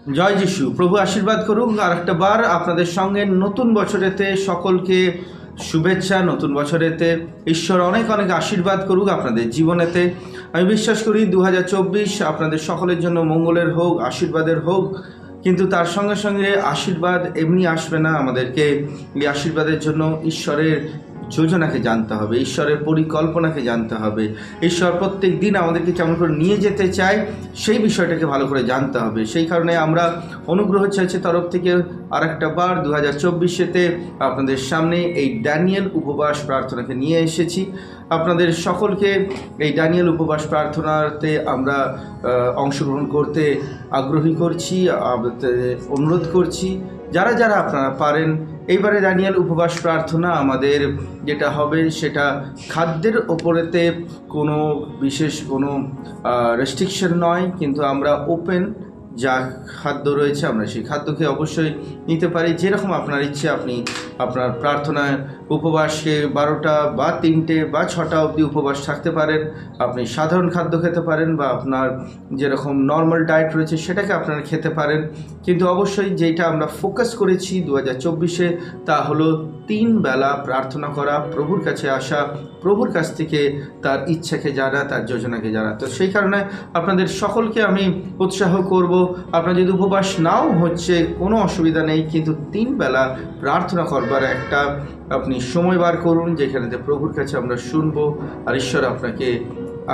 জয় যিশু। প্রভু আশীর্বাদ করুক। আর একটা বার আপনাদের সঙ্গে নতুন বছরেতে সকলকে শুভেচ্ছা। নতুন বছরেতে ঈশ্বর অনেক অনেক আশীর্বাদ করুক আপনাদের জীবনেতে। আমি বিশ্বাস করি 2024 আপনাদের সকলের জন্য মঙ্গলের হোক, আশীর্বাদের হোক। কিন্তু তার সঙ্গে সঙ্গে আশীর্বাদ এমনি আসবে না, আমাদেরকে এই আশীর্বাদের জন্য ঈশ্বরের যোজনাকে জানতে হবে, ঈশ্বরের পরিকল্পনাকে জানতে হবে। ঈশ্বর প্রত্যেক দিন আমাদেরকে কেমন করে নিয়ে যেতে চায় সেই বিষয়টাকে ভালো করে জানতে হবে। সেই কারণে আমরা অনুগ্রহ চাইছি তরফ থেকে আর একটা বার 2024-এতে আপনাদের সামনে এই ড্যানিয়েল উপবাস প্রার্থনাকে নিয়ে এসেছি। আপনাদের সকলকে এই ড্যানিয়েল উপবাস প্রার্থনাতে আমরা অংশগ্রহণ করতে আগ্রহী করছি, অনুরোধ করছি। যারা যারা আপনারা পারেন, এইবারে ড্যানিয়েল উপবাস প্রার্থনা আমাদের যেটা হবে সেটা খাদ্যের ওপরেতে কোনো বিশেষ কোনো রেস্ট্রিকশন নয়, কিন্তু আমরা ওপেন যা খাদ্য রয়েছে আমরা সেই খাদ্যকে অবশ্যই নিতে পারি। যেরকম আপনার ইচ্ছে আপনি আপনার প্রার্থনায় উপবাসকে 12টা বা 3টে বা 6টা অবধি উপবাস থাকতে পারেন। আপনি সাধারণ খাদ্য খেতে পারেন বা আপনার যেরকম নর্মাল ডায়েট রয়েছে সেটাকে আপনারা খেতে পারেন। কিন্তু অবশ্যই যেটা আমরা ফোকাস করেছি 2024-এ তা হলো 3 বেলা প্রার্থনা করা, প্রভুর কাছে আসা, প্রভুর কাছ থেকে তার ইচ্ছাকে জানা, তার যোজনাকে জানা। তো সেই কারণে আপনাদের সকলকে আমি উৎসাহ করব, আপনার যদি উপবাস নাও হচ্ছে কোনো অসুবিধা নেই, কিন্তু 3 বেলা প্রার্থনা করবার একটা আপনি সময় বার করুন, যেখানেতে প্রভুর কাছে আমরা শুনবো আর ঈশ্বর আপনাকে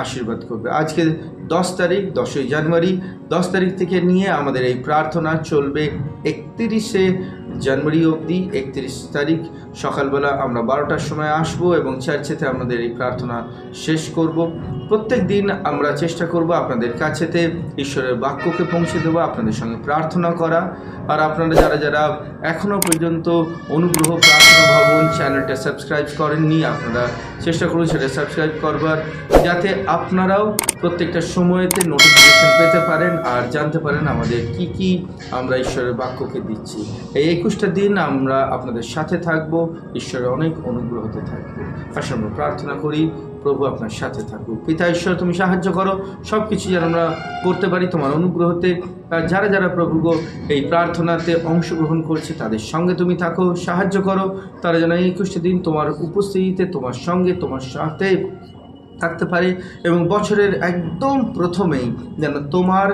আশীর্বাদ করবে। আজকে 10 তারিখ, 10ই জানুয়ারি। 10 তারিখ থেকে নিয়ে আমাদের এই প্রার্থনা চলবে 31শে জানুয়ারি অবধি। 31 তারিখ সকালবেলা আমরা 12টার সময় আসবো এবং চার্চেতে আমাদের এই প্রার্থনা শেষ করব। প্রত্যেক দিন আমরা চেষ্টা করব আপনাদের কাছেতে ঈশ্বরের বাক্যকে পৌঁছে দেবো, আপনাদের সঙ্গে প্রার্থনা করা। আর আপনারা যারা যারা এখনও পর্যন্ত অনুগ্রহ প্রার্থনা ভবন চ্যানেলটা সাবস্ক্রাইব করেননি, আপনারা চেষ্টা করুন সেটা সাবস্ক্রাইব করবার, যাতে আপনারাও প্রত্যেকটা সময়েতে নোটিফিকেশন পেতে পারেন আর জানতে পারেন আমাদের কি আমরা ঈশ্বরের বাক্যকে দিচ্ছি। এই 21টা দিন আমরা আপনাদের সাথে থাকবো, ঈশ্বরের অনেক অনুগ্রহতে থাকবো। আসলে আমরা প্রার্থনা করি, প্রভু আপনার সাথে থাকুক। পিতা ঈশ্বর, তুমি সাহায্য করো সব কিছু যেন আমরা করতে পারি তোমার অনুগ্রহতে। যারা যারা প্রভু এই প্রার্থনাতে অংশগ্রহণ করছে তাদের সঙ্গে তুমি থাকো, সাহায্য করো। তারা যেন এই 21টা দিন তোমার উপস্থিতিতে, তোমার সঙ্গে, তোমার সাথে থাকতে পারে এবং বছরের একদম প্রথমেই যেন তোমার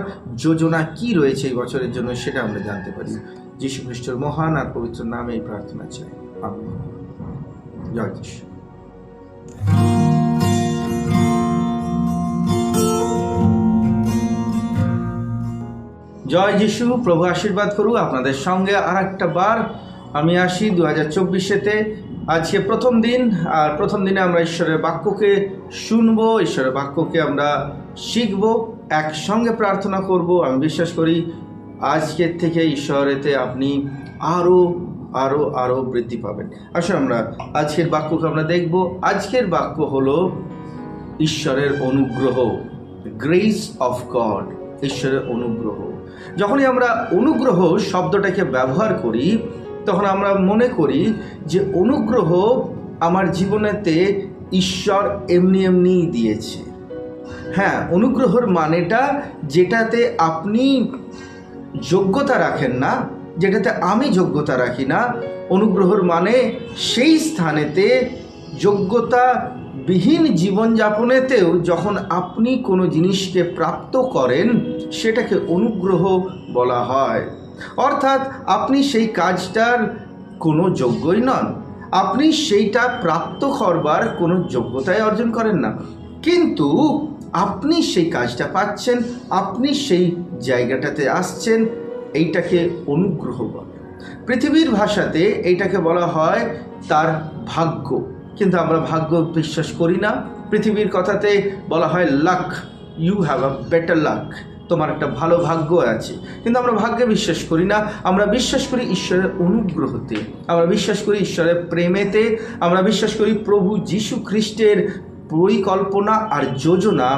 যোজনা কি রয়েছে এই বছরের জন্য সেটা আমরা জানতে পারি। যীশু খ্রিস্টের মহান আর পবিত্র নামে এই প্রার্থনা চাই, আমেন। জয় যীশু। জয় যিশু। প্রভু আশীর্বাদ করুক আপনাদের সঙ্গে আর একটা বার আমি আসি 2024-এতে। আজকে প্রথম দিন, আর প্রথম দিনে আমরা ঈশ্বরের বাক্যকে শুনবো, ঈশ্বরের বাক্যকে আমরা শিখব, একসঙ্গে প্রার্থনা করব। আমি বিশ্বাস করি আজকের থেকে ঈশ্বরেতে আপনি আরও আরও আরও বৃদ্ধি পাবেন। আসলে আমরা আজকের বাক্যকে আমরা দেখব। আজকের বাক্য হলো ঈশ্বরের অনুগ্রহ, গ্রেস অফ গড, ঈশ্বরের অনুগ্রহ। যখনই আমরা অনুগ্রহ শব্দটাকে ব্যবহার করি তখন আমরা মনে করি যে অনুগ্রহ আমার জীবনেতে ঈশ্বর এমনি এমনিই দিয়েছে। হ্যাঁ, অনুগ্রহর মানেটা যেটাতে আপনি যোগ্যতা রাখেন না, যেটাতে আমি যোগ্যতা রাখি না। অনুগ্রহর মানে সেই স্থানেতে যোগ্যতা বিহীন জীবনযাপনেতেও যখন আপনি কোনো জিনিসকে প্রাপ্ত করেন সেটাকে অনুগ্রহ বলা হয়। অর্থাৎ আপনি সেই কাজটার কোনো যোগ্যই নন, আপনি সেইটা প্রাপ্ত করবার কোনো যোগ্যতাই অর্জন করেন না, কিন্তু আপনি সেই কাজটা পাচ্ছেন, আপনি সেই জায়গাটাতে আসছেন, এইটাকে অনুগ্রহ বলে। পৃথিবীর ভাষাতে এইটাকে বলা হয় তার ভাগ্য, কিন্তু আমরা ভাগ্য বিশ্বাস করি না। পৃথিবীর কথাতে বলা হয় luck, you have a better luck, তোমার একটা ভালো ভাগ্য আছে। কিন্তু আমরা ভাগ্যে বিশ্বাস করি না, আমরা বিশ্বাস করি ঈশ্বরের অনুগ্রহতে, আমরা বিশ্বাস করি ঈশ্বরের প্রেমেতে, আমরা বিশ্বাস করি প্রভু যীশু খ্রিস্টের পরিকল্পনা আর যোজনা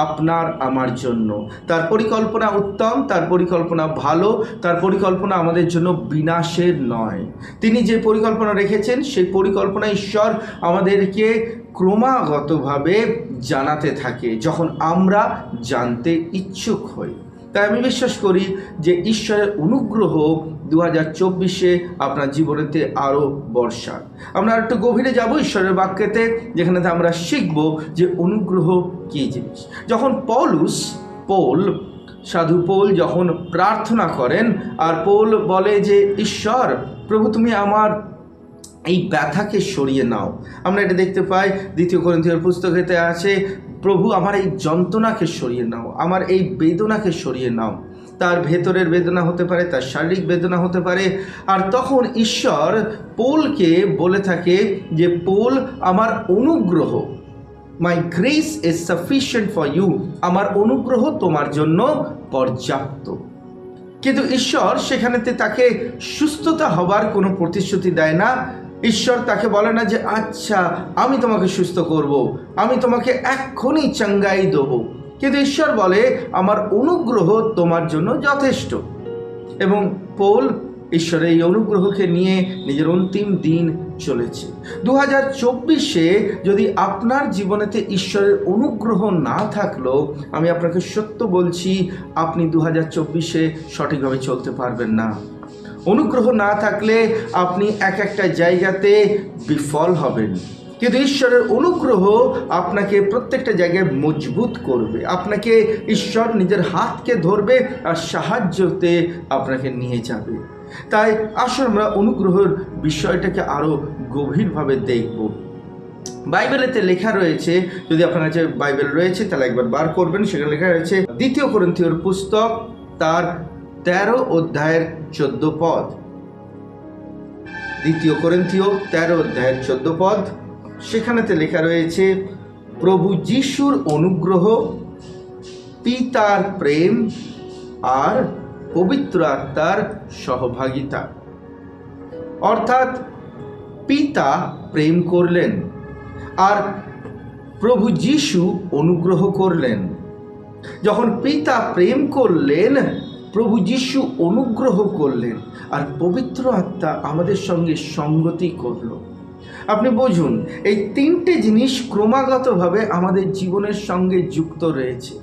আপনার আমার জন্য। তার পরিকল্পনা উত্তম, তার পরিকল্পনা ভালো, তার পরিকল্পনা আমাদের জন্য বিনাশের নয়। তিনি যে পরিকল্পনা রেখেছেন সেই পরিকল্পনা ঈশ্বর আমাদেরকে ক্রমাগতভাবে জানাতে থাকে যখন আমরা জানতে ইচ্ছুক হই। তাই আমি বিশ্বাস করি যে ঈশ্বরের অনুগ্রহ 2024-এ আপনার জীবনেতে আরও বর্ষা। আমরা একটু গভীরে যাব ঈশ্বরের বাক্যেতে, যেখানে আমরা শিখব যে অনুগ্রহ কী জিনিস। যখন সাধু পৌল যখন প্রার্থনা করেন, আর পৌল বলে যে ঈশ্বর প্রভু তুমি আমার এই ব্যথাকে সরিয়ে নাও। আমরা এটা দেখতে পাই 2 কোরিন্থীয়র পুস্তকেতে আছে, প্রভু আমার এই যন্ত্রণাকে সরিয়ে নাও, আমার এই বেদনাকে সরিয়ে নাও। তার ভেতরের বেদনা হতে পারে, তার শারীরিক বেদনা হতে পারে। আর তখন ঈশ্বর পৌলকে বলে থাকে যে পৌল আমার অনুগ্রহ, my grace is sufficient for you, আমার অনুগ্রহ তোমার জন্য পর্যাপ্ত। কিন্তু ঈশ্বর সেখানেতে তাকে সুস্থতা হবার কোনো প্রতিশ্রুতি দেয় না। ঈশ্বর তাকে বলে না যে আচ্ছা আমি তোমাকে সুস্থ করব, আমি তোমাকে এক্ষুনি চাঙ্গাই দেবো। কিন্তু ঈশ্বর বলে আমার অনুগ্রহ তোমার জন্য যথেষ্ট। এবং পৌল ঈশ্বরের এই অনুগ্রহকে নিয়ে নিজের অন্তিম দিন চলেছে। 2024-এ যদি আপনার জীবনেতে ঈশ্বরের অনুগ্রহ না থাকলেও, আমি আপনাকে সত্য বলছি আপনি 2024-এ সঠিকভাবে চলতে পারবেন না। অনুগ্রহ না থাকলে আপনি একটা জায়গাতে বিফল হবেন। কিন্তু ঈশ্বরের অনুগ্রহ আপনাকে প্রত্যেকটা জায়গায় মজবুত করবে, আপনাকে ঈশ্বর নিজের হাতকে ধরবে আর সাহায্যতে আপনাকে নিয়ে যাবে। তাই আসলে আমরা অনুগ্রহের বিষয়টাকে আরও গভীরভাবে দেখব। বাইবেলেতে লেখা রয়েছে, যদি আপনার কাছে বাইবেল রয়েছে তাহলে একবার বার করবেন, সেখানে লেখা রয়েছে 2 কোরিন্থীয়র পুস্তক তার 13 অধ্যায়ের 14 পদ। 2 কোরিন্থীয় 13 অধ্যায়ের 14 পদ, সেখানেতে লেখা রয়েছে প্রভু যিশুর অনুগ্রহ, পিতার প্রেম আর পবিত্র আত্মার সহভাগিতা। অর্থাৎ পিতা প্রেম করলেন আর প্রভু যিশু অনুগ্রহ করলেন। যখন পিতা প্রেম করলেন, প্রভু যিশু অনুগ্রহ করলেন আর পবিত্র আত্মা আমাদের সঙ্গে সঙ্গতি করল। আপনি বুঝুন, এই 3টে জিনিস ক্রমাগতভাবে আমাদের জীবনের সঙ্গে যুক্ত রয়েছে।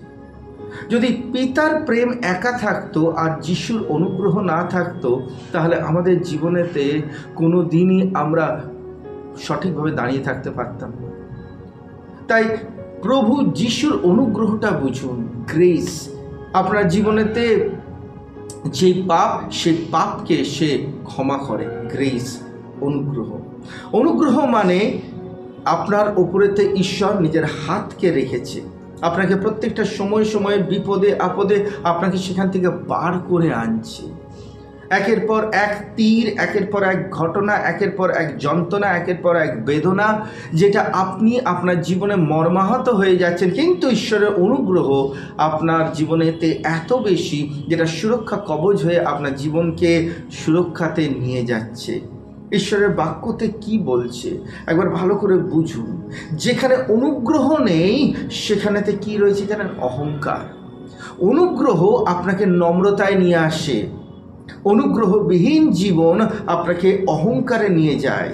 যদি পিতার প্রেম একা থাকতো আর যিশুর অনুগ্রহ না থাকতো, তাহলে আমাদের জীবনেতে কোনো দিনই আমরা সঠিকভাবে দাঁড়িয়ে থাকতে পারতাম না। তাই প্রভু যিশুর অনুগ্রহটা বুঝুন, গ্রেস। আপনার জীবনেতে যে পাপ, সেই পাপকে সে ক্ষমা করে, গ্রেস, অনুগ্রহ। অনুগ্রহ মানে আপনার উপরেতে ঈশ্বর নিজের হাতকে রেখেছে, আপনাকে প্রত্যেকটা সময়ে বিপদে আপদে আপনাকে সেখান থেকে বার করে আনছে। একের পর এক তীর, একের পর এক ঘটনা, একের পর এক যন্ত্রণা, একের পর এক বেদনা, যেটা আপনি আপনার জীবনে মর্মাহত হয়ে যাচ্ছেন, কিন্তু ঈশ্বরের অনুগ্রহ আপনার জীবনেতে এত বেশি যেটা সুরক্ষা কবচ হয়ে আপনার জীবনকে সুরক্ষাতে নিয়ে যাচ্ছে। ঈশ্বরের বাক্যতে কি বলছে একবার ভালো করে বুঝুন। যেখানে অনুগ্রহ নেই সেখানেতে কি রয়েছে জানেন? অহংকার। অনুগ্রহ আপনাকে নম্রতায় নিয়ে আসে, অনুগ্রহবিহীন জীবন আপনাকে অহংকারে নিয়ে যায়।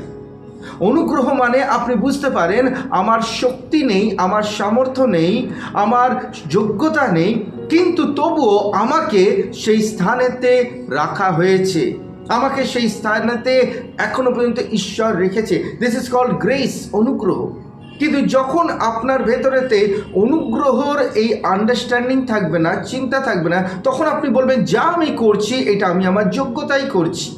অনুগ্রহ মানে আপনি বুঝতে পারেন আমার শক্তি নেই, আমার সামর্থ্য নেই, আমার যোগ্যতা নেই, কিন্তু তবুও আমাকে সেই স্থানেতে রাখা হয়েছে, আমাকে সেই স্থানেতে এখনো পর্যন্ত ঈশ্বর রেখেছে। দিস ইজ কল্ড গ্রেস, অনুগ্রহ। কিন্তু যখন আপনার ভেতরেতে অনুগ্রহর এই আন্ডারস্ট্যান্ডিং থাকবে না, চিন্তা থাকবে না, তখন আপনি বলবেন যা আমি করছি এটা আমি আমার যোগ্যতাই করছি,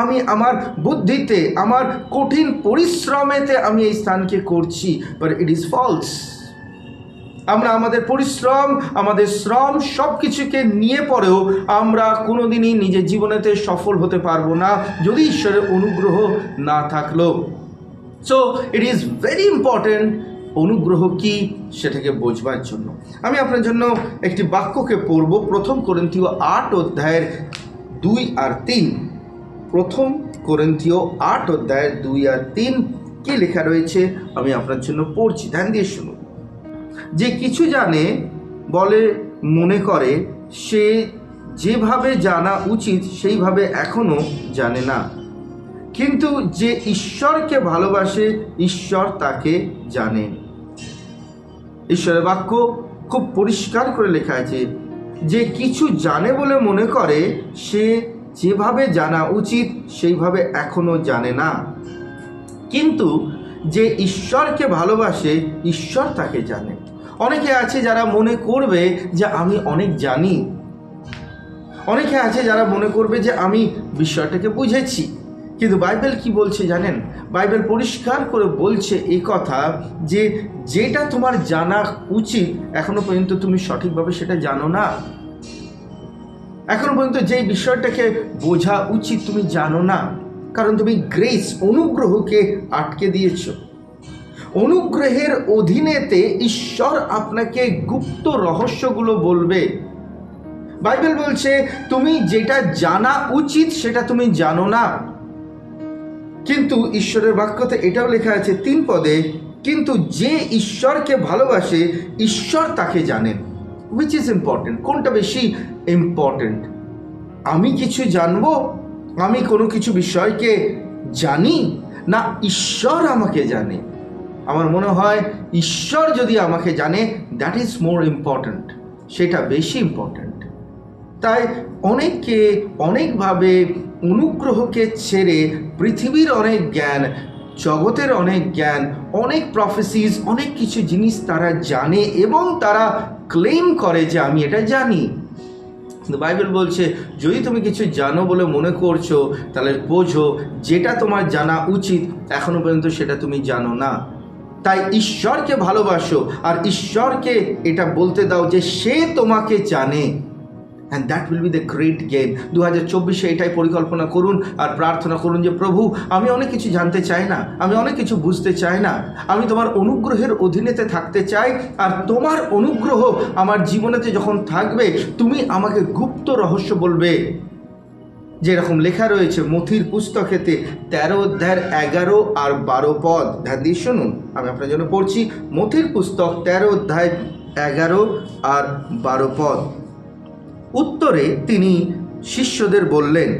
আমি আমার বুদ্ধিতে, আমার কঠিন পরিশ্রমেতে আমি এই স্থানকে করছি। But it is false. আমরা আমাদের পরিশ্রম, আমাদের শ্রম সব কিছুকে নিয়ে পরেও আমরা কোনোদিনই নিজের জীবনেতে সফল হতে পারবো না যদি ঈশ্বরের অনুগ্রহ না থাকলো। So it is very important অনুগ্রহ কি সেটাকে বোঝবার জন্য। আমি আপনার জন্য একটি বাক্যকে পড়ব, 1 কোরিন্থীয় 8 অধ্যায়ের 2 আর 3। 1 কোরিন্থীয় 8 অধ্যায়ের 2 আর 3 কি লেখা রয়েছে আমি আপনার জন্য পড়ছি, ধ্যান দিয়ে শুনুন। যে কিছু জানে বলে মনে করে সে যেভাবে জানা উচিত সেইভাবে এখনো জানে না, কিন্তু যে ঈশ্বরকে ভালোবাসে ঈশ্বর তাকে জানেন। ঈশ্বরের বাক্য খুব পরিষ্কার করে লেখা আছে, যে কিছু জানে বলে মনে করে সে যেভাবে জানা উচিত সেইভাবে এখনো জানে না, কিন্তু যে ঈশ্বরকে ভালোবাসে ঈশ্বর তাকে জানে। অনেকে আছে যারা মনে করবে যে আমি অনেক জানি, অনেকে আছে যারা মনে করবে যে আমি বিষয়টাকে বুঝেছি, কিন্তু বাইবেল কি বলছে জানেন? বাইবেল পরিষ্কার করে বলছে এই কথা যে যেটা তোমার জানা উচিত এখনো পর্যন্ত তুমি সঠিকভাবে সেটা জানো না। এখনো পর্যন্ত যেই বিষয়টাকে বোঝা উচিত তুমি জানো না, কারণ তুমি গ্রেস অনুগ্রহকে আটকে দিয়েছ। অনুগ্রহের অধীনেতে ঈশ্বর আপনাকে গুপ্ত রহস্যগুলো বলবে। বাইবেল বলছে তুমি যেটা জানা উচিত সেটা তুমি জানো না, কিন্তু ঈশ্বরের বাক্যতে এটাও লেখা আছে 3 পদে, কিন্তু যে ঈশ্বরকে ভালোবাসে ঈশ্বর তাকে জানেন। Which is important? কোনটা বেশি ইম্পর্টেন্ট? আমি কিছু জানবো, আমি কোনো কিছু বিষয়কে জানি, না ঈশ্বর আমাকে জানে? আমার মনে হয় ঈশ্বর যদি আমাকে জানে দ্যাট ইজ মোর ইম্পর্ট্যান্ট, সেটা বেশি ইম্পর্ট্যান্ট। তাই অনেকে অনেকভাবে অনুগ্রহকে ছেড়ে পৃথিবীর অনেক জ্ঞান, জগতের অনেক জ্ঞান, অনেক প্রফেসিস, অনেক কিছু জিনিস তারা জানে এবং তারা ক্লেম করে যে আমি এটা জানি। কিন্তু বাইবেল বলছে যদি তুমি কিছু জানো বলে মনে করছো তাহলে বোঝো যেটা তোমার জানা উচিত এখনো পর্যন্ত সেটা তুমি জানো না। তাই ঈশ্বরকে ভালোবাসো আর ঈশ্বরকে এটা বলতে দাও যে সে তোমাকে জানে, and that will be the great gain. 2024-এ এটাই পরিকল্পনা করুন আর প্রার্থনা করুন যে প্রভু আমি অনেক কিছু জানতে চাই না, আমি অনেক কিছু বুঝতে চাই না, আমি তোমার অনুগ্রহের অধীনেতে থাকতে চাই। আর তোমার অনুগ্রহ আমার জীবনেতে যখন থাকবে তুমি আমাকে গুপ্ত রহস্য বলবে। যেরকম লেখা রয়েছে মথির পুস্তকেতে 13 অধ্যায়ের 11 আর 12 পদ। ধ্যান দিয়ে শুনুন, আমি আপনার জন্য পড়ছি মথির পুস্তক 13 অধ্যায় 11 আর 12 পদ। উত্তরে তিনি শিষ্যদের বললেন,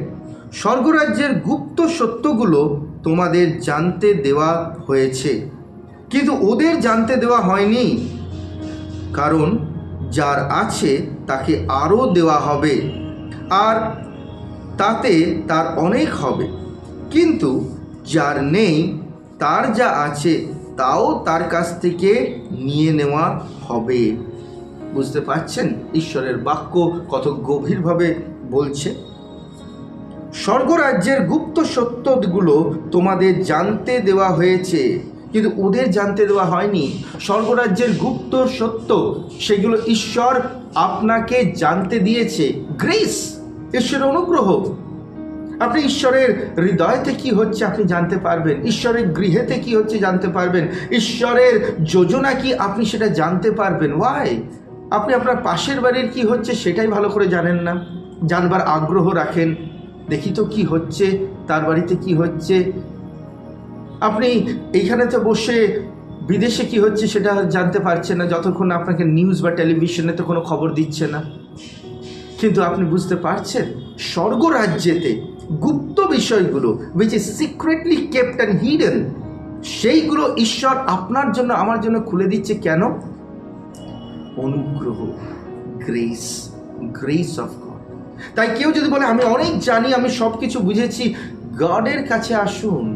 স্বর্গরাজ্যের গুপ্ত সত্যগুলো তোমাদের জানতে দেওয়া হয়েছে, কিন্তু ওদের জানতে দেওয়া হয়নি, কারণ যার আছে তাকে আরও দেওয়া হবে আর তাতে তার অনেক হবে, কিন্তু যার নেই তার যা আছে তাও তার কাছ থেকে নিয়ে নেওয়া হবে। বুঝতে পারছেন ঈশ্বরের বাক্য কত গভীরভাবে বলছে? স্বর্গরাজ্যের গুপ্ত সত্যগুলো তোমাদের জানতে দেওয়া হয়েছে, কিন্তু ওদের জানতে দেওয়া হয়নি। স্বর্গরাজ্যের গুপ্ত সত্য সেগুলো ঈশ্বর আপনাকে জানতে দিয়েছে। গ্রেস, ঈশ্বরের অনুগ্রহ। আপনি ঈশ্বরের হৃদয়তে কি হচ্ছে আপনি জানতে পারবেন, ঈশ্বরের গৃহেতে কি হচ্ছে জানতে পারবেন, ঈশ্বরের যোজনা কি আপনি সেটা জানতে পারবেন। ওয়াই? আপনি আপনার পাশের বাড়ির কি হচ্ছে সেটাই ভালো করে জানেন না, জানবার আগ্রহ রাখেন, দেখি তো কি হচ্ছে, তার বাড়িতে কি হচ্ছে। আপনি এইখানেতে বসে বিদেশে কি হচ্ছে সেটা জানতে পারছেন না যতক্ষণ আপনাকে নিউজ বা টেলিভিশনেতে কোনো খবর দিচ্ছে না। কিন্তু আপনি বুঝতে পারছেন স্বর্গরাজ্যেতে গুপ্ত বিষয়গুলো which is secretly kept and hidden, সেইগুলো ঈশ্বর আপনার জন্য আমার জন্য খুলে দিচ্ছে। কেন? অনুগ্রহ, গ্রেস, গ্রেস অফ গড। তাই কেউ যদি বলে আমি অনেক জানি, আমি সব কিছু বুঝেছি, গডের কাছে আসুন।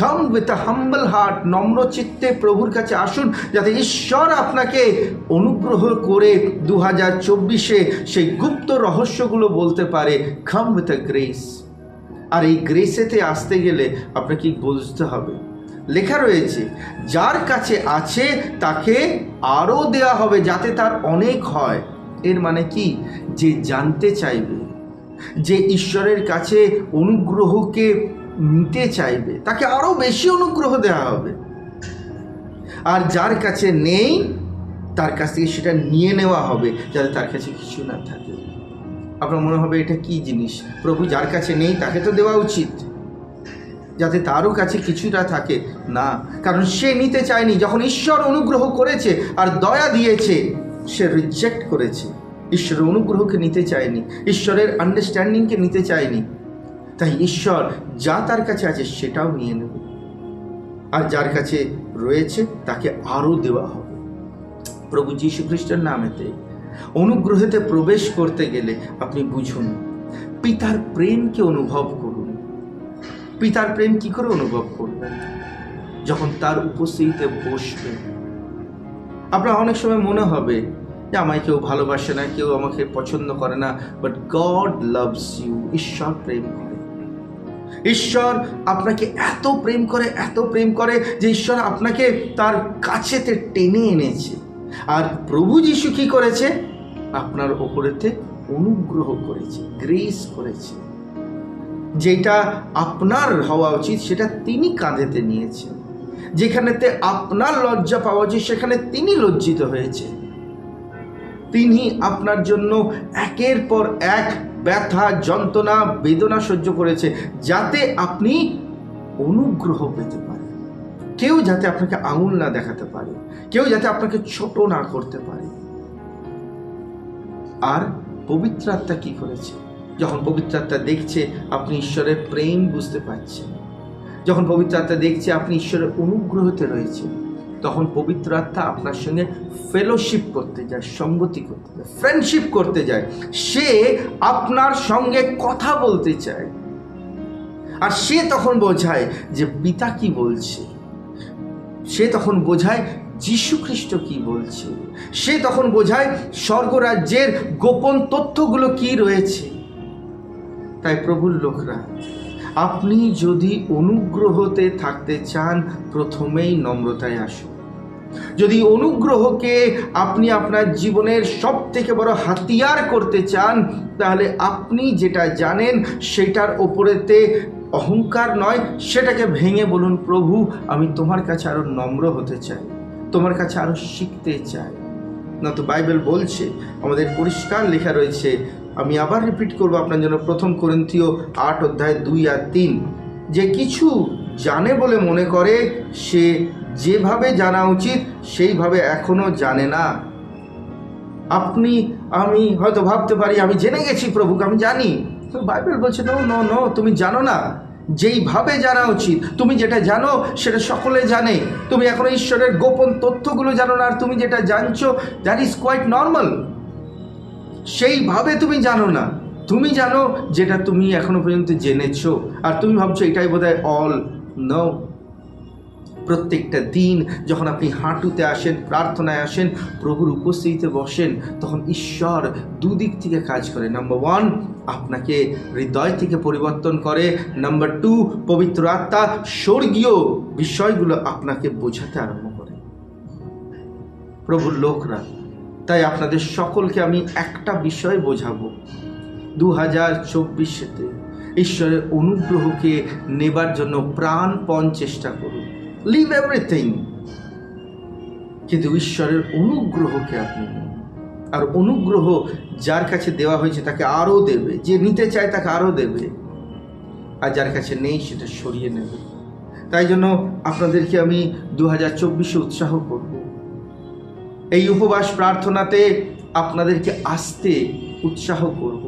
Come with a humble heart, নম্র চিত্তে প্রভুর কাছে আসুন, যাতে ঈশ্বর আপনাকে অনুগ্রহ করে 2024-এ সেই গুপ্ত রহস্যগুলো বলতে পারে। Come with a grace. আর এই গ্রেসেতে আসতে গেলে আপনাকে বুঝতে হবে, লেখা রয়েছে যার কাছে আছে তাকে আরও দেওয়া হবে যাতে তার অনেক হয়। এর মানে কি? যে জানতে চাইবে, যে ঈশ্বরের কাছে অনুগ্রহকে নিতে চাইবে, তাকে আরও বেশি অনুগ্রহ দেওয়া হবে। আর যার কাছে নেই তার কাছ থেকে সেটা নিয়ে নেওয়া হবে যাতে তার কাছে কিছু না থাকে। আপনার মনে হবে এটা কি জিনিস? প্রভু যার কাছে নেই তাকে তো দেওয়া উচিত যাতে তারও কাছে কিছুটা থাকে। না, কারণ সে নিতে চায়নি। যখন ঈশ্বর অনুগ্রহ করেছে আর দয়া দিয়েছে, সে রিজেক্ট করেছে, ঈশ্বরের অনুগ্রহকে নিতে চায়নি, ঈশ্বরের আন্ডারস্ট্যান্ডিংকে নিতে চায়নি। তাই ঈশ্বর যা তার কাছে আছে সেটাও নিয়ে নেবে, আর যার কাছে রয়েছে তাকে আরও দেওয়া হবে। প্রভু যীশু খ্রিস্টের নামেতে অনুগ্রহেতে প্রবেশ করতে গেলে আপনি বুঝুন, পিতার প্রেমকে অনুভব করুন। পিতার প্রেম কি করে অনুভব করবেন? যখন তার উপস্থিতিতে বসবেন। আপনার অনেক সময় মনে হবে যে আমায় কেউ ভালোবাসে না, কেউ আমাকে পছন্দ করে না, বাট গড লাভস ইউ। ঈশ্বর প্রেম করে। ঈশ্বর আপনাকে এত প্রেম করে, এত প্রেম করে যে ঈশ্বর আপনাকে তার কাছেতে টেনে এনেছে। আর প্রভু যিশু কি করেছে? আপনার ওপরেতে অনুগ্রহ করেছে, গ্রেস করেছে। যেটা আপনার হওয়া উচিত সেটা তিনি কাঁধেতে নিয়েছেন। যেখানেতে আপনার লজ্জা পাওয়া উচিত সেখানে তিনি লজ্জিত হয়েছে। তিনি আপনার জন্য একের পর এক ব্যথা, যন্ত্রণা, বেদনা সহ্য করেছে, যাতে আপনি অনুগ্রহ পেতে পারেন। কেউ যাতে আপনাকে আঙুল না দেখাতে পারে, কেউ যাতে আপনাকে ছোট না করতে পারে। আর পবিত্র আত্মা কি করেছে? যখন পবিত্র আত্মা দেখছে আপনি ঈশ্বরের প্রেম বুঝতে পারছেন, যখন পবিত্র আত্মা দেখছে আপনি ঈশ্বরের অনুগ্রহতে রয়েছে, তখন পবিত্র আত্মা আপনার সঙ্গে ফেলোশিপ করতে যায়, সঙ্গতি করতে যায়, ফ্রেন্ডশিপ করতে যায়। সে আপনার সঙ্গে কথা বলতে চায়। আর সে তখন বোঝায় যে পিতা কি বলছে, সে তখন বোঝায় যীশু খ্রিস্ট কি বলছে, সে তখন বোঝায় স্বর্গরাজ্যের গোপন তথ্যগুলো কি রয়েছে। তাই প্রভুর লোকরা, আপনি যদি অনুগ্রহতে থাকতে চান, প্রথমেই নম্রতায় আসুন। যদি অনুগ্রহকে আপনি আপনার জীবনের সব থেকে বড় হাতিয়ার করতে চান, তাহলে আপনি যেটা জানেন সেটার ওপরেতে অহংকার নয়, সেটাকে ভেঙে বলুন, প্রভু আমি তোমার কাছে আরো নম্র হতে চাই, তোমার কাছে আরো শিখতে চাই। না তো বাইবেল বলছে, আমাদের পরিষ্কার লেখা রয়েছে, আমি আবার রিপিট করবো আপনার জন্য, 1 কোরিন্থীয় 8 অধ্যায় 2 আর 3, যে কিছু জানে বলে মনে করে সে যেভাবে জানা উচিত সেইভাবে এখনো জানে না। আমি হয়তো ভাবতে পারি আমি জেনে গেছি প্রভুকে, আমি জানি। তো বাইবেল বলছে নো, তুমি জানো না। যেইভাবে জানা উচিত, তুমি যেটা জানো সেটা সকলে জানে। তুমি এখনো ঈশ্বরের গোপন তথ্যগুলো জানো না, আর তুমি যেটা জানছো দ্যাট ইজ কোয়াইট নর্মাল। সেইভাবে তুমি জানো না। তুমি জানো যেটা তুমি এখনো পর্যন্ত জেনেছো, আর তুমি ভাবছো এটাই বোধহয় অল। নো, প্রত্যেকটা দিন যখন আপনি হাঁটুতে আসেন, প্রার্থনায় আসেন, প্রভুর উপস্থিতিতে বসেন, তখন ঈশ্বর দুদিক থেকে কাজ করে। নাম্বার 1, আপনাকে হৃদয় থেকে পরিবর্তন করে। নাম্বার 2, পবিত্র আত্মা স্বর্গীয় বিষয়গুলো আপনাকে বোঝাতে আরম্ভ করে। প্রভুর লোকরা, তাই আপনাদের সকলকে আমি একটা বিষয় বোঝাবো, 2024-তে ঈশ্বরের অনুগ্রহকে নেবার জন্য প্রাণপণ চেষ্টা করুন। লিভ এভরিথিং, কিন্তু ঈশ্বরের অনুগ্রহকে আপনি নিন। আর অনুগ্রহ যার কাছে দেওয়া হয়েছে তাকে আরও দেবে, যে নিতে চায় তাকে আরও দেবে, আর যার কাছে নেই সেটা সরিয়ে নেবে। তাই জন্য আপনাদেরকে আমি 2024-এ উৎসাহ করব। এই উপবাস প্রার্থনাতে আপনাদেরকে আসতে উৎসাহ করব।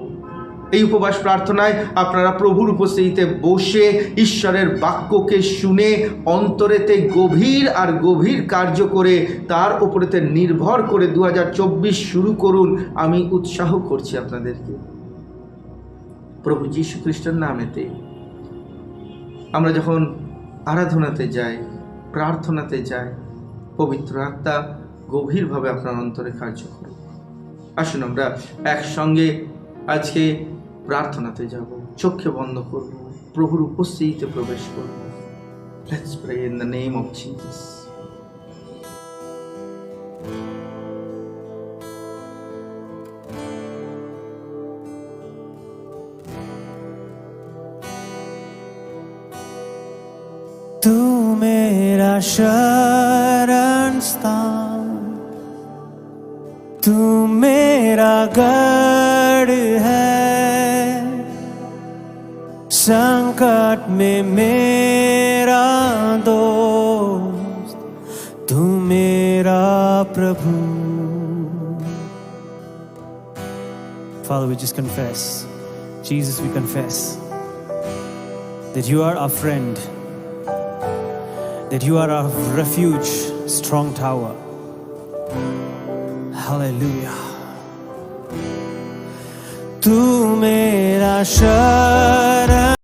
এই উপবাস প্রার্থনায় আপনারা প্রভুর উপস্থিতিতে বসে ঈশ্বরের বাক্যকে শুনে অন্তরেতে গভীর আর গভীর কার্য করে তার উপরেতে নির্ভর করে 2024 শুরু করুন। আমি উৎসাহ করছি আপনাদেরকে। প্রভু যীশু খ্রিস্টের নামেতে আমরা যখন আরাধনাতে যাই, প্রার্থনাতে যাই, পবিত্র আত্মা গভীরভাবে আপনার অন্তরে কার্য করুন। আসুন আমরা একসঙ্গে আজকে প্রার্থনাতে যাব, চোখে বন্ধ করব, প্রভুর উপস্থিতিতে প্রবেশ করব। Let's pray in the name of Jesus. तू मेरा शरण स्थान, तू मेरा गढ़ है, संकट में मेरा दोस्त, तू मेरा प्रभु। Father, we just confess, Jesus, we confess that you are our friend, that you are our refuge, strong tower. Hallelujah. तू मेरा शरण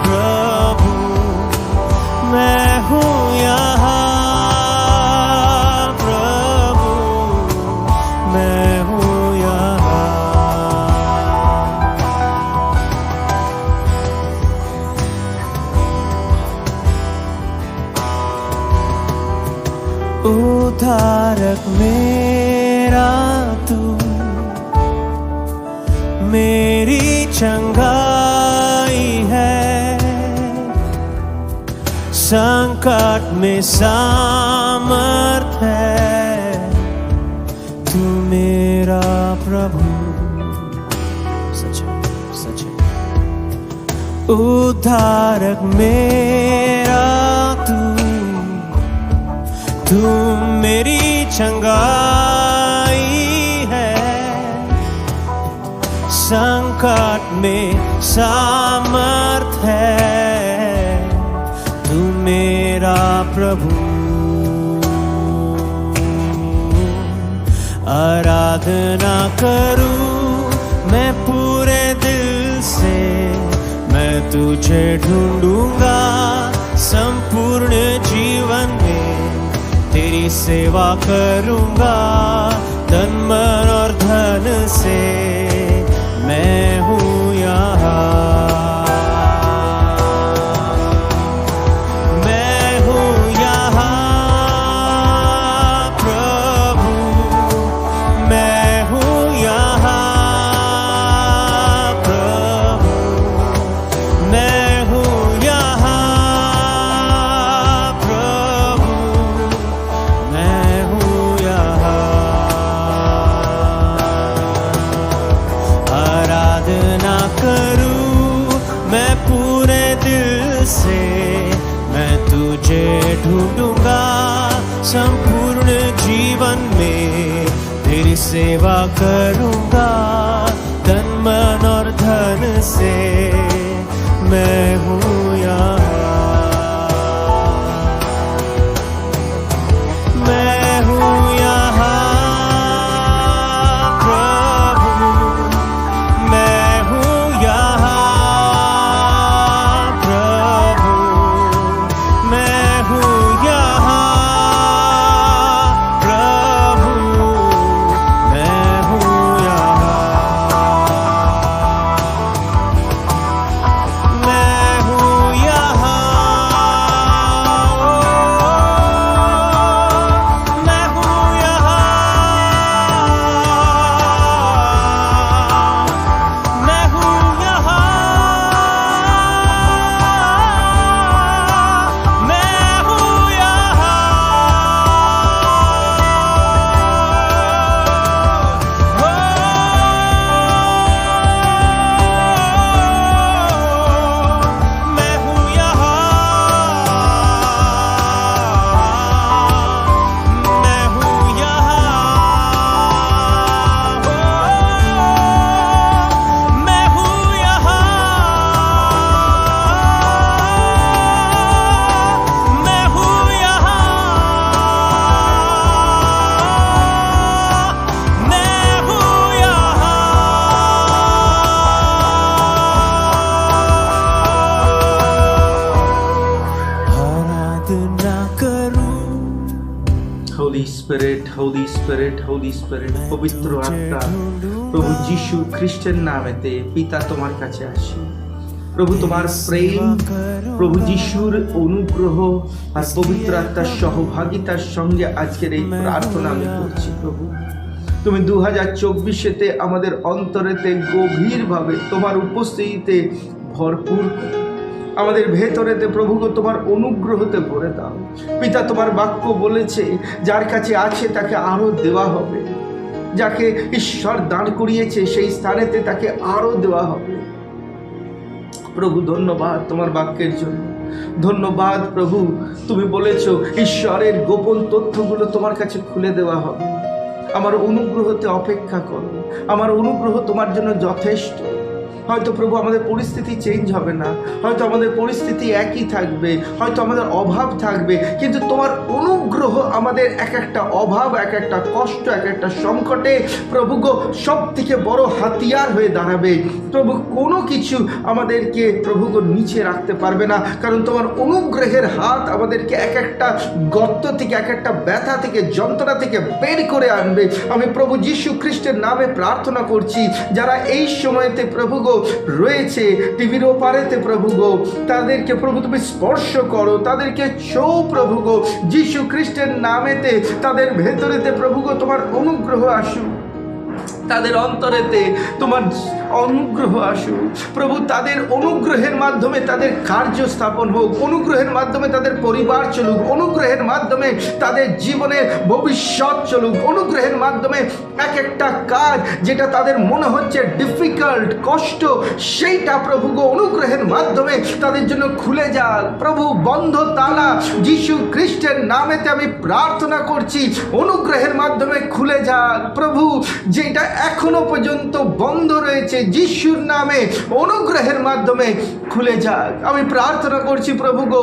प्रभु मैं हूँ यहाँ प्रभु मैं हूँ यहाँ उद्धारक मेरा तू मेरी चंगाई है संकट में सामर्थ है तू मेरा प्रभु सच है उद्धारक मेरा तू मेरी चंगाई है संकट में सामर्थ है तू मेरा प्रभु आराधना करूं मैं पूरे दिल से मैं तुझे ढूंढूंगा संपूर्ण जीवन में तेरी सेवा करूंगा तन मन और धन से मैं हूँ यहाँ मैं हूँ यहाँ प्रभु मैं हूँ यहाँ प्रभु मैं हूँ यहाँ प्रभु मैं हूँ यहाँ आराधना करूं मैं पूरे दिल से मैं तुझे ढूंढूंगा संपूर्ण जीवन में तेरी सेवा करूंगा तन मन और धन से मैं हूँ यहाँ मैं हूँ यहाँ spirit, holy spirit, holy spirit, পবিত্র আত্মা, প্রভু যিশু খ্রিস্টের নামেতে পিতা তোমার কাছে আসি। প্রভু তোমার প্রেম, প্রভু যিশুর অনুগ্রহ আর পবিত্র আত্মার সহভাগিতার সঙ্গে আজকের এই প্রার্থনা আমি করছি। প্রভু তুমি 2024-তে আমাদের অন্তরেতে গভীরভাবে তোমার উপস্থিতিতে ভরপুর করো। আমাদের ভেতরেতে প্রভু তোমার অনুগ্রহতে ভরে দাও। পিতা তোমার বাক্য বলেছে, যার কাছে আছে তাকে আরো দেওয়া হবে, যাকে ঈশ্বর দান করিয়েছে সেই স্থানেতে তাকে আরো দেওয়া হবে। প্রভু ধন্যবাদ তোমার বাক্যের জন্য, ধন্যবাদ প্রভু। তুমি বলেছো ঈশ্বরের গোপন তথ্যগুলো তোমার কাছে খুলে দেওয়া হবে। আমার অনুগ্রহতে অপেক্ষা করো, আমার অনুগ্রহ তোমার জন্য যথেষ্ট। হয়তো প্রভু আমাদের পরিস্থিতি চেঞ্জ হবে না, হয়তো আমাদের পরিস্থিতি একই থাকবে, হয়তো আমাদের অভাব থাকবে, কিন্তু তোমার অনুগ্রহ আমাদের এক একটা অভাব, এক একটা কষ্ট, এক একটা সংকটে প্রভু গো সব থেকে বড় হাতিয়ার হয়ে দাঁড়াবে। প্রভু কোনো কিছু আমাদেরকে প্রভু গো নিচে রাখতে পারবে না, কারণ তোমার অনুগ্রহের হাত আমাদেরকে এক একটা গর্ত থেকে, এক একটা ব্যথা থেকে, যন্ত্রণা থেকে বের করে আনবে। আমি প্রভু যিশু খ্রিস্টের নামে প্রার্থনা করছি, যারা এই সময়তে প্রভু গো রয়েছে টিভির ওপারেতে প্রভু গো, তাদেরকে প্রভু তুমি স্পর্শ করো, তাদেরকে ছৌ প্রভু গো যিশু খ্রিস্টের নামেতে। তাদের ভেতরেতে প্রভু গো তোমার অনুগ্রহ আসুক, তাদের অন্তরেতে তোমার অনুগ্রহ আসুক প্রভু। তাদের অনুগ্রহের মাধ্যমে তাদের কার্য স্থাপন হোক, অনুগ্রহের মাধ্যমে তাদের পরিবার চলুক, অনুগ্রহের মাধ্যমে তাদের জীবনের ভবিষ্যৎ চলুক, অনুগ্রহের মাধ্যমে এক একটা কাজ যেটা তাদের মনে হচ্ছে ডিফিকাল্ট, কষ্ট, সেইটা প্রভু গো অনুগ্রহের মাধ্যমে তাদের জন্য খুলে যাক। প্রভু বন্ধ তালা যিশু খ্রিস্টের নামেতে আমি প্রার্থনা করছি, অনুগ্রহের মাধ্যমে খুলে যাক প্রভু। যেটা এখনো পর্যন্ত বন্ধ রয়েছে যিশুর নামে অনুগ্রহের মাধ্যমে খুলে যাক। আমি প্রার্থনা করছি প্রভু গো,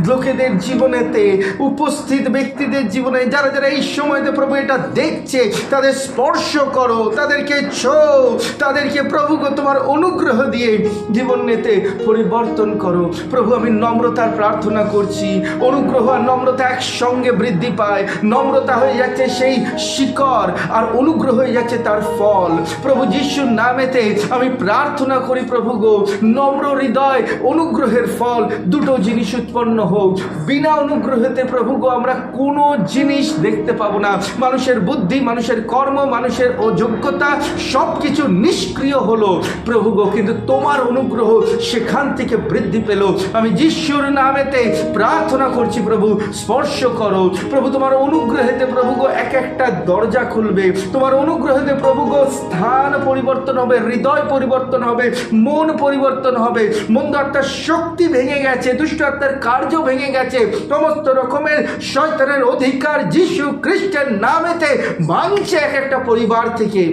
লোকেদের জীবনেতে, উপস্থিত ব্যক্তিদের জীবনে, যারা যারা এই সময়তে প্রভু এটা দেখছে, তাদের স্পর্শ করো, তাদেরকে ছোঁও, তাদেরকে প্রভু গো তোমার অনুগ্রহ দিয়ে জীবন নিতে পরিবর্তন করো। প্রভু আমি নম্রতার প্রার্থনা করছি, অনুগ্রহ আর নম্রতা একসঙ্গে বৃদ্ধি পায়। নম্রতা হয়ে যাচ্ছে সেই শিকড়, আর অনুগ্রহ হয়ে যাচ্ছে তার ফল। প্রভু যিশুর নামেতে আমি প্রার্থনা করি প্রভু গো, নম্র হৃদয়, অনুগ্রহের ফল, দুটো জিনিস উৎপন্ন হোক। বিনা অনুগ্রহতে প্রভু গো আমরা কোনো জিনিস দেখতে পাবো না। মানুষের বুদ্ধি, মানুষের কর্ম, মানুষের অযোগ্যতা সব কিছু নিষ্ক্রিয় হলো প্রভু গো, কিন্তু তোমার অনুগ্রহ সেখান থেকে বৃদ্ধি পেল। আমি যিশুর নামেতে প্রার্থনা করছি প্রভু, স্পর্শ করো প্রভু। তোমার অনুগ্রহেতে প্রভু গো এক একটা দরজা খুলবে, তোমার অনুগ্রহেতে প্রভু গো স্থান পরিবর্তন হবে, হৃদয় পরিবর্তন হবে, মন পরিবর্তন হবে। মন্দ আত্মার শক্তি ভেঙে গেছে, দুষ্ট আত্মার কার্য ভেঙে গেছে, সমস্ত রকমের শয়তানের অধিকার যিশু খ্রিস্টের নামেতে ভাঙছে এক একটা পরিবার থেকে,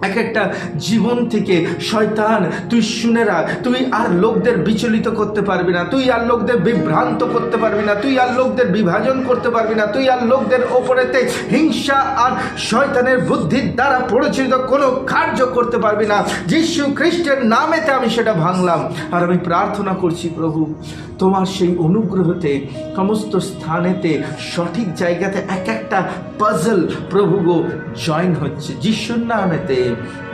এক একটা জীবন থেকে। শয়তান তুই শুনে রাখ, তুই আর লোকদের বিচলিত করতে পারবি না, তুই আর লোকদের বিভ্রান্ত করতে পারবি না, তুই আর লোকদের বিভাজন করতে পারবি না, তুই আর লোকদের ওপরেতে হিংসা আর শয়তানের বুদ্ধির দ্বারা পরিচালিত কোনো কার্য করতে পারবি না। যিশু খ্রিস্টের নামেতে আমি সেটা ভাঙলাম। আর আমি প্রার্থনা করছি প্রভু, তোমার সেই অনুগ্রহতে সমস্ত স্থানেতে সঠিক জায়গাতে এক একটা পাজল প্রভু গো জয়েন হচ্ছে যিশুর নামেতে।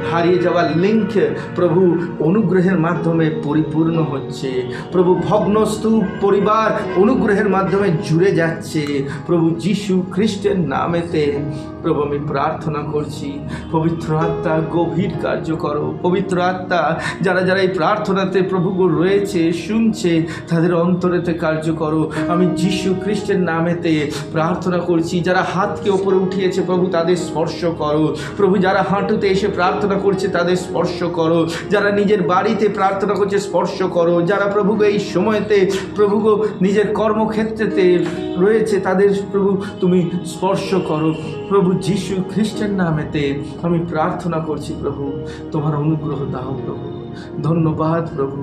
হারিয়ে যাওয়া লিঙ্ক প্রভু অনুগ্রহের মাধ্যমে পরিপূর্ণ হচ্ছে প্রভু। ভগ্নস্তূপ পরিবার অনুগ্রহের মাধ্যমে জুড়ে যাচ্ছে প্রভু যিশু খ্রিস্টের নামেতে। প্রভু আমি প্রার্থনা করছি, পবিত্র আত্মা গভীর কার্য করো। পবিত্র আত্মা যারা যারা এই প্রার্থনাতে প্রভু রয়েছে, শুনছে, তাদের অন্তরেতে কার্য করো। আমি যিশু খ্রিস্টের নামেতে প্রার্থনা করছি, যারা হাতকে ওপরে উঠিয়েছে প্রভু তাদের স্পর্শ করো প্রভু। যারা হাঁটুতে এসে প্রার্থনা করছে তাদের স্পর্শ করো, যারা নিজের বাড়িতে প্রার্থনা করছে স্পর্শ করো, যারা প্রভু এই সময়তে প্রভু নিজের কর্মক্ষেত্রেতে রয়েছে তাদের প্রভু তুমি স্পর্শ করো প্রভু। যিশু খ্রিস্টের নামেতে আমি প্রার্থনা করছি প্রভু, তোমার অনুগ্রহ দাও প্রভু। ধন্যবাদ প্রভু,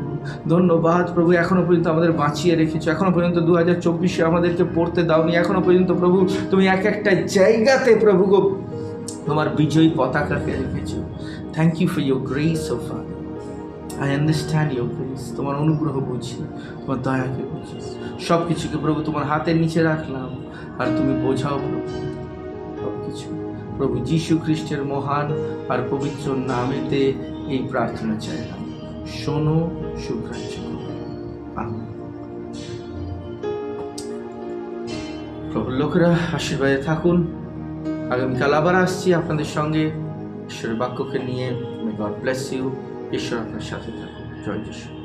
ধন্যবাদ প্রভু। এখনো পর্যন্ত আমাদের বাঁচিয়ে রেখেছো, এখনো পর্যন্ত 2024-এ আমাদেরকে পড়তে দাওনি। এখনো পর্যন্ত প্রভু তুমি এক একটা জায়গাতে প্রভু গো তোমার বিজয়ী পতাকাকে রেখেছো। Thank you for your grace ও father. I understand your grace. তোমার অনুগ্রহ বুঝি, তোমার দয়াকে বুঝি। সব কিছুকে প্রভু তোমার হাতের নিচে রাখলাম, আর তুমি বোঝাও প্রভু। ও কিছু। প্রভু যীশু খ্রিস্টের মহান আর পবিত্র নামেতে এই প্রার্থনা চাইলাম, শোনো, সুগ্রাহ্য করো। আমিন। প্রভুর লোকেরা আশীর্বাদে থাকুন। আগামীকাল আবার আসছি আপনাদের সঙ্গে ঈশ্বরের বাক্যকে নিয়ে। May God bless you. ঈশ্বর আপনার সাথে থাকুন। জয় যিশু।